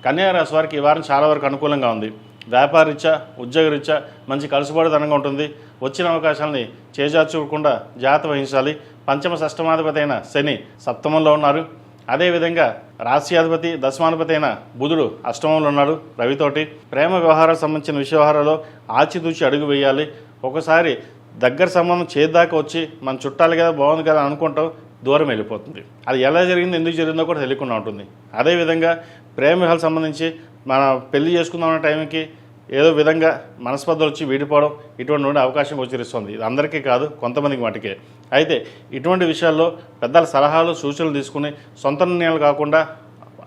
కన్యా రాశి వారికి ఈ వారం చాలా వరకు అనుకూలంగా ఉంది. వ్యాపారరీత్యా, ఉద్యోగరీత్యా మంచి కలుసుబాటుతనంగా ఉంటుంది. వచ్చిన అవకాశాలని చేజార్చుకోకుండా జాగ్రత్త వహించాలి. పంచమ షష్టమాధిపతి అయిన శని సప్తమంలో ఉన్నారు. అదేవిధంగా రాశ్యాధిపతి దశమాధిపతి అయిన బుధుడు అష్టమంలో ఉన్నాడు రవితోటి. ప్రేమ వ్యవహారాలకు సంబంధించిన విషయ వ్యవహారాల్లో ఆచితూచి అడుగు వేయాలి. ఒకసారి దగ్గర సంబంధం చేద్దాకా వచ్చి మన చుట్టాలు కదా బాగుంది కదా అనుకుంటాం, దూరం వెళ్ళిపోతుంది. అది ఎలా జరిగిందో ఎందుకు జరిగిందో కూడా తెలియకుండా ఉంటుంది. అదేవిధంగా ప్రేమ వ్యవహారాలకు సంబంధించి మన పెళ్లి చేసుకుందామన్న టైంకి ఏదో విధంగా మనస్పర్ధలు వచ్చి విడిపోవడం ఇటువంటి అవకాశం గోచరిస్తుంది. ఇది అందరికీ కాదు, కొంతమందికి మటుకే. అయితే ఇటువంటి విషయాల్లో పెద్దల సలహాలు సూచనలు తీసుకుని సొంత నిర్ణయాలు కాకుండా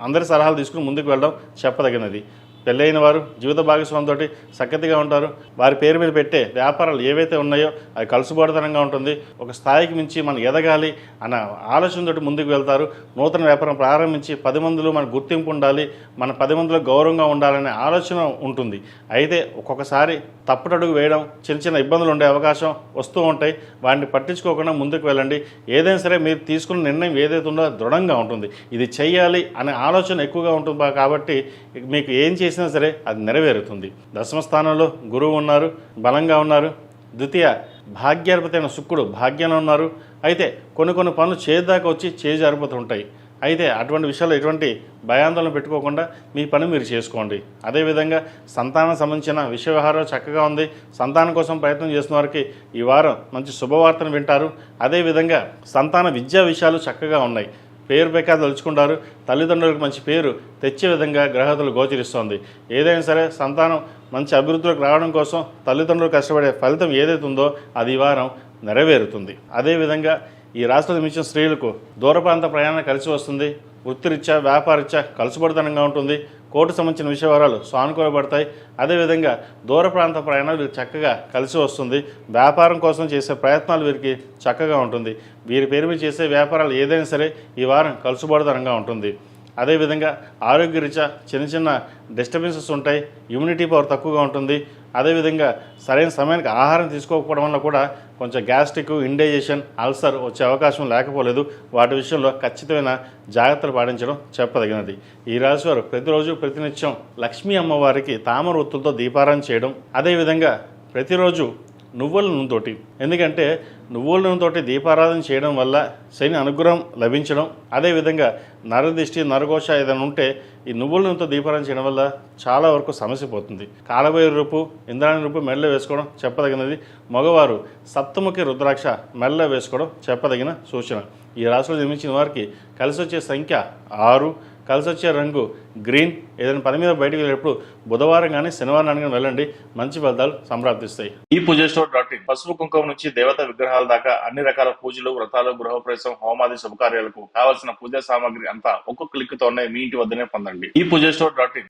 అందరి సలహాలు తీసుకుని ముందుకు వెళ్ళడం చెప్పదగినది. పెళ్ళైన వారు జీవిత భాగస్వామితో సఖ్యతగా ఉంటారు. వారి పేరు మీద పెట్టే వ్యాపారాలు ఏవైతే ఉన్నాయో అవి కలుసుబాటుతనంగా ఉంటుంది. ఒక స్థాయికి మించి మనం ఎదగాలి అన్న ఆలోచనతో ముందుకు వెళ్తారు. నూతన వ్యాపారం ప్రారంభించి 10 మందిలో మన గుర్తింపు ఉండాలి, మన 10 మందిలో గౌరవంగా ఉండాలనే ఆలోచన ఉంటుంది. అయితే ఒక్కొక్కసారి తప్పుటడుగు వేయడం, చిన్న చిన్న ఇబ్బందులు ఉండే అవకాశం వస్తూ ఉంటాయి. వాటిని పట్టించుకోకుండా ముందుకు వెళ్ళండి. ఏదైనా సరే మీరు తీసుకున్న నిర్ణయం ఏదైతే ఉందో దృఢంగా ఉంటుంది. ఇది చెయ్యాలి అనే ఆలోచన ఎక్కువగా ఉంటుంది కాబట్టి మీకు ఏం చేసినా సరే అది నెరవేరుతుంది. దశమ స్థానంలో గురువు ఉన్నారు, బలంగా ఉన్నారు. ద్వితీయ భాగ్యాధిపతి అయిన శుక్రుడు భాగ్యంలో ఉన్నారు. అయితే కొన్ని పనులు చేదాకా వచ్చి చేజారిపోతుంటాయి. అయితే అటువంటి విషయాల్లో ఎటువంటి భయాందోళన పెట్టుకోకుండా మీ పని మీరు చేసుకోండి. అదేవిధంగా సంతానం సంబంధించిన విషయ వ్యవహారాలు చక్కగా ఉంది. సంతానం కోసం ప్రయత్నం చేస్తున్న వారికి ఈ వారం మంచి శుభవార్తను వింటారు. అదేవిధంగా సంతాన విద్యా విషయాలు చక్కగా ఉన్నాయి. పేరు ప్రఖ్యాతులు తలుచుకుంటారు. తల్లిదండ్రులకు మంచి పేరు తెచ్చే విధంగా గ్రహతులు గోచరిస్తోంది. ఏదైనా సరే సంతానం మంచి అభివృద్ధిలోకి రావడం కోసం తల్లిదండ్రులు కష్టపడే ఫలితం ఏదైతే ఉందో అది ఈ వారం నెరవేరుతుంది. అదేవిధంగా ఈ రాష్ట్ర జన్మించిన స్త్రీలకు దూర ప్రాంత ప్రయాణం కలిసి వస్తుంది. వృత్తిరీత్యా వ్యాపారరీత్యా కలుసుబడితనంగా ఉంటుంది. కోర్టు సంబంధించిన విషయవరాలు సానుకూలపడతాయి. అదేవిధంగా దూర ప్రాంత ప్రయాణాలు వీరికి చక్కగా కలిసి వస్తుంది. వ్యాపారం కోసం చేసే ప్రయత్నాలు వీరికి చక్కగా ఉంటుంది. వీరి పేరు మీద చేసే వ్యాపారాలు ఏదైనా సరే ఈ వారం కలుసుబడితనంగా ఉంటుంది. అదేవిధంగా ఆరోగ్యరీత్యా చిన్న డిస్టర్బెన్సెస్ ఉంటాయి. ఇమ్యూనిటీ పవర్ తక్కువగా ఉంటుంది. అదేవిధంగా సరైన సమయానికి ఆహారం తీసుకోకపోవడం వల్ల కూడా కొంచెం గ్యాస్ట్రిక్, ఇండైజెషన్, అల్సర్ వచ్చే అవకాశం లేకపోలేదు. వాటి విషయంలో ఖచ్చితమైన జాగ్రత్తలు పాటించడం చెప్పదగినది. ఈ రాశివారు ప్రతిరోజు ప్రతినిత్యం లక్ష్మీ అమ్మవారికి తామర ఒత్తులతో దీపారాధన చేయడం, అదేవిధంగా ప్రతిరోజు నువ్వుల నూనెతోటి, ఎందుకంటే నువ్వుల నూనెతోటి దీపారాధన చేయడం వల్ల శని అనుగ్రహం లభించడం, అదేవిధంగా నరదిష్టి, నరఘోష ఏదైనా ఉంటే ఈ నువ్వుల నూనెతో దీపారాధన చేయడం వల్ల చాలా వరకు సమస్య పోతుంది. కాలభైరవ రూపు, ఇంద్రాణి రూపు మెడలో వేసుకోవడం చెప్పదగినది. మగవారు సప్తముఖి రుద్రాక్ష మెడలో వేసుకోవడం చెప్పదగిన సూచన. ఈ రాశిలో జన్మించిన వారికి కలిసి వచ్చే సంఖ్య 6, కలిసి వచ్చే రంగు గ్రీన్. ఏదైనా పని మీద బయటకు వెళ్ళేటప్పుడు బుధవారం కానీ శనివారం కానీ వెళ్ళండి, మంచి ఫలితాలు సంప్రాప్తిస్తాయి. ఈ పూజస్టోర్.in పసుపు కుంకుమ నుంచి దేవతా విగ్రహాల దాకా అన్ని రకాల పూజలు, వ్రతాలు, గృహప్రవేశం, హోమాది శుభకార్యాలకు కావాల్సిన పూజా సామాగ్రి అంతా ఒక్కొక్క క్లిక్ తోనే మీ ఇంటి వద్దనే పొందండి. ఈ పూజస్టోర్.in